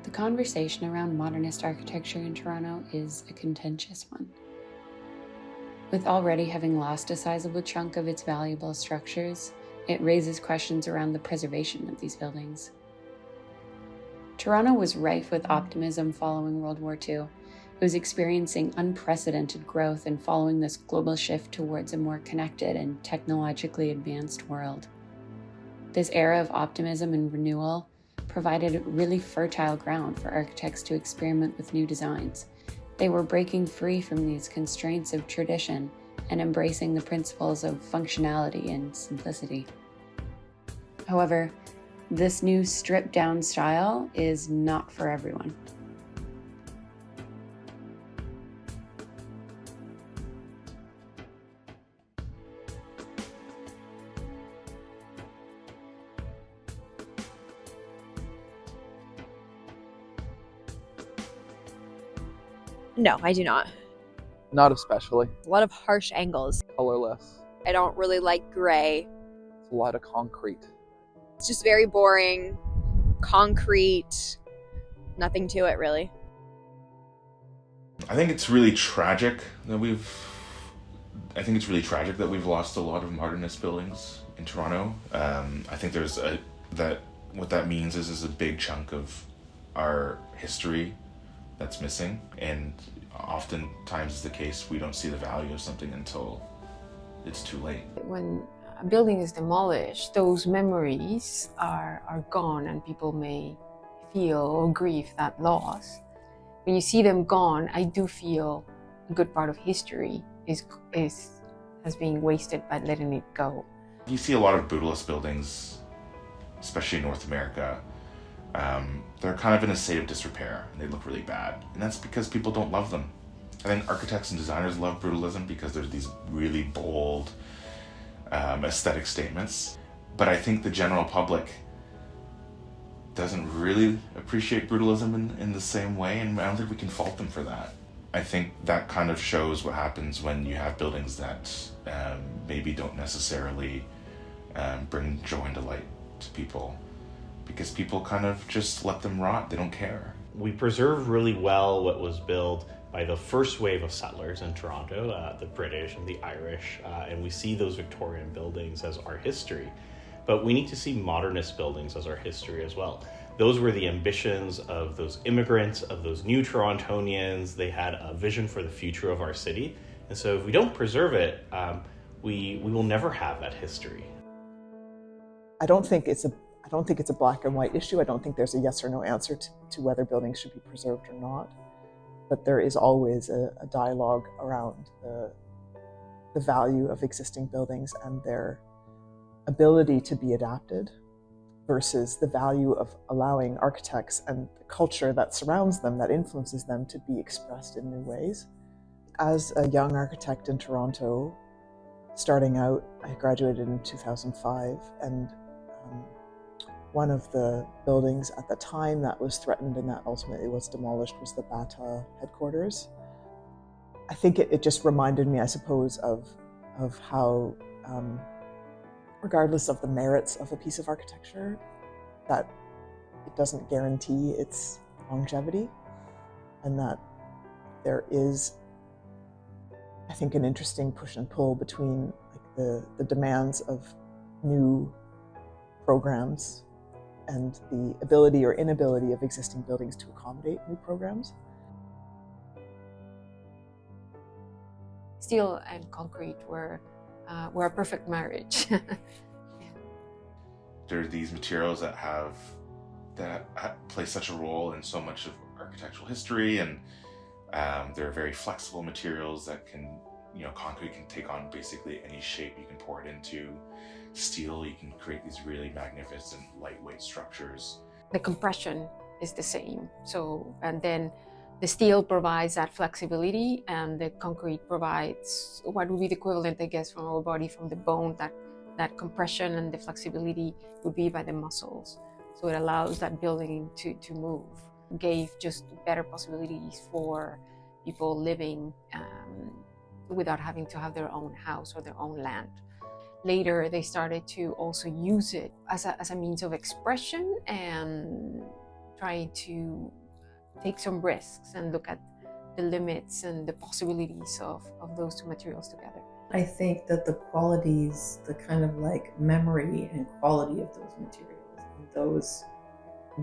The conversation around modernist architecture in Toronto is a contentious one. With already having lost a sizable chunk of its valuable structures, it raises questions around the preservation of these buildings. Toronto was rife with optimism following World War II. It was experiencing unprecedented growth and following this global shift towards a more connected and technologically advanced world. This era of optimism and renewal provided really fertile ground for architects to experiment with new designs. They were breaking free from these constraints of tradition and embracing the principles of functionality and simplicity. However, this new stripped-down style is not for everyone. No, I do not. Not especially. A lot of harsh angles. Colorless. I don't really like gray. It's a lot of concrete. It's just very boring, concrete, nothing to it really. I think it's really tragic that we've lost a lot of modernist buildings in Toronto. I think what that means is a big chunk of our history that's missing, and oftentimes is the case, we don't see the value of something until it's too late. When a building is demolished, those memories are gone, and people may feel or grieve that loss. When you see them gone, I do feel a good part of history has been wasted by letting it go. You see a lot of brutalist buildings, especially in North America. They're kind of in a state of disrepair, and they look really bad. And that's because people don't love them. I think architects and designers love brutalism because there's these really bold aesthetic statements. But I think the general public doesn't really appreciate brutalism in the same way, and I don't think we can fault them for that. I think that kind of shows what happens when you have buildings that maybe don't necessarily bring joy and delight to people, because people kind of just let them rot. They don't care. We preserve really well what was built by the first wave of settlers in Toronto, the British and the Irish, and we see those Victorian buildings as our history. But we need to see modernist buildings as our history as well. Those were the ambitions of those immigrants, of those new Torontonians. They had a vision for the future of our city. And so if we don't preserve it, we will never have that history. I don't think it's a black and white issue. I don't think there's a yes or no answer to whether buildings should be preserved or not. But there is always a dialogue around the value of existing buildings and their ability to be adapted versus the value of allowing architects and the culture that surrounds them, that influences them, to be expressed in new ways. As a young architect in Toronto, starting out, I graduated in 2005, and one of the buildings at the time that was threatened and that ultimately was demolished was the Bata headquarters. I think it just reminded me, I suppose, of how, regardless of the merits of a piece of architecture, that it doesn't guarantee its longevity, and that there is, I think, an interesting push and pull between the demands of new programs and the ability or inability of existing buildings to accommodate new programs. Steel and concrete were a perfect marriage. There are these materials that play such a role in so much of architectural history, and they're very flexible materials that can, concrete can take on basically any shape you can pour it into. Steel, you can create these really magnificent lightweight structures. The compression is the same. And then the steel provides that flexibility, and the concrete provides what would be the equivalent, I guess, from our body, from the bone, that compression and the flexibility would be by the muscles. So it allows that building to move. Gave just better possibilities for people living without having to have their own house or their own land. Later, they started to also use it as a means of expression and trying to take some risks and look at the limits and the possibilities of those two materials together. I think that the qualities, the kind of like memory and quality of those materials, and those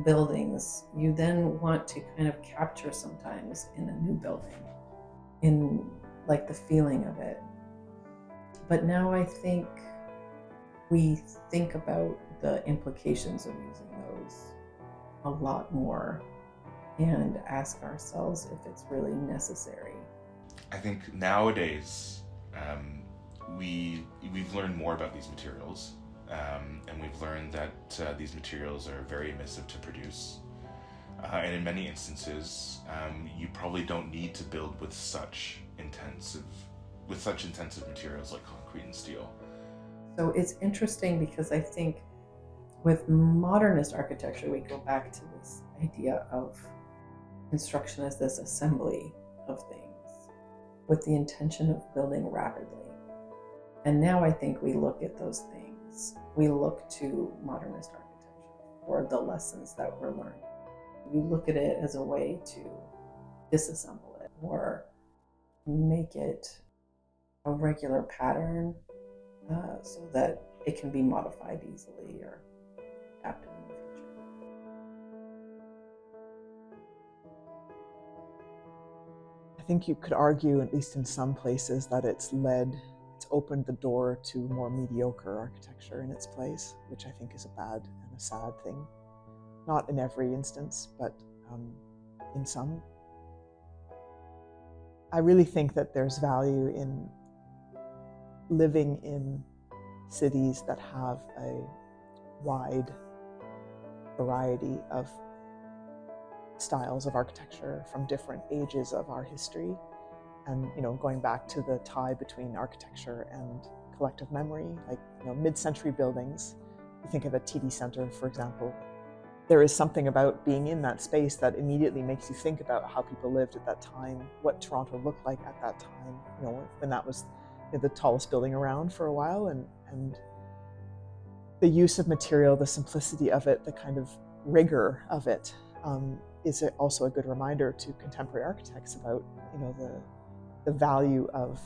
buildings, you then want to kind of capture sometimes in a new building, in like the feeling of it. But now I think we think about the implications of using those a lot more and ask ourselves if it's really necessary. I think nowadays we've learned more about these materials, and we've learned that these materials are very emissive to produce, and in many instances you probably don't need to build with such intensive materials like concrete and steel. So it's interesting because I think with modernist architecture we go back to this idea of construction as this assembly of things with the intention of building rapidly. And now I think we look at those things, we look to modernist architecture for the lessons that we're learning. We look at it as a way to disassemble it or make it a regular pattern so that it can be modified easily or adapted in the future. I think you could argue, at least in some places, that it's opened the door to more mediocre architecture in its place, which I think is a bad and a sad thing. Not in every instance, but in some. I really think that there's value in living in cities that have a wide variety of styles of architecture from different ages of our history. And, going back to the tie between architecture and collective memory, like, mid-century buildings, you think of a TD Center, for example, there is something about being in that space that immediately makes you think about how people lived at that time, what Toronto looked like at that time, when that was the tallest building around for a while, and the use of material, the simplicity of it, the kind of rigor of it, is also a good reminder to contemporary architects about, the value of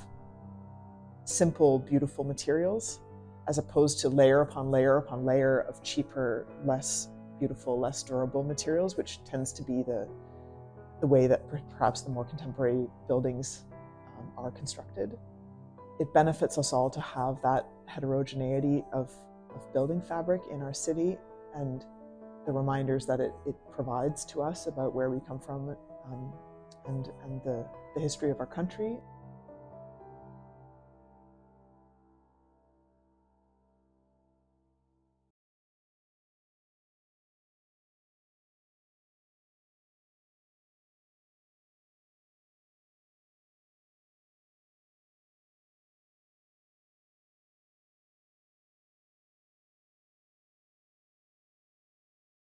simple, beautiful materials, as opposed to layer upon layer upon layer of cheaper, less beautiful, less durable materials, which tends to be the way that perhaps the more contemporary buildings are constructed. It benefits us all to have that heterogeneity of building fabric in our city and the reminders that it provides to us about where we come from and the history of our country.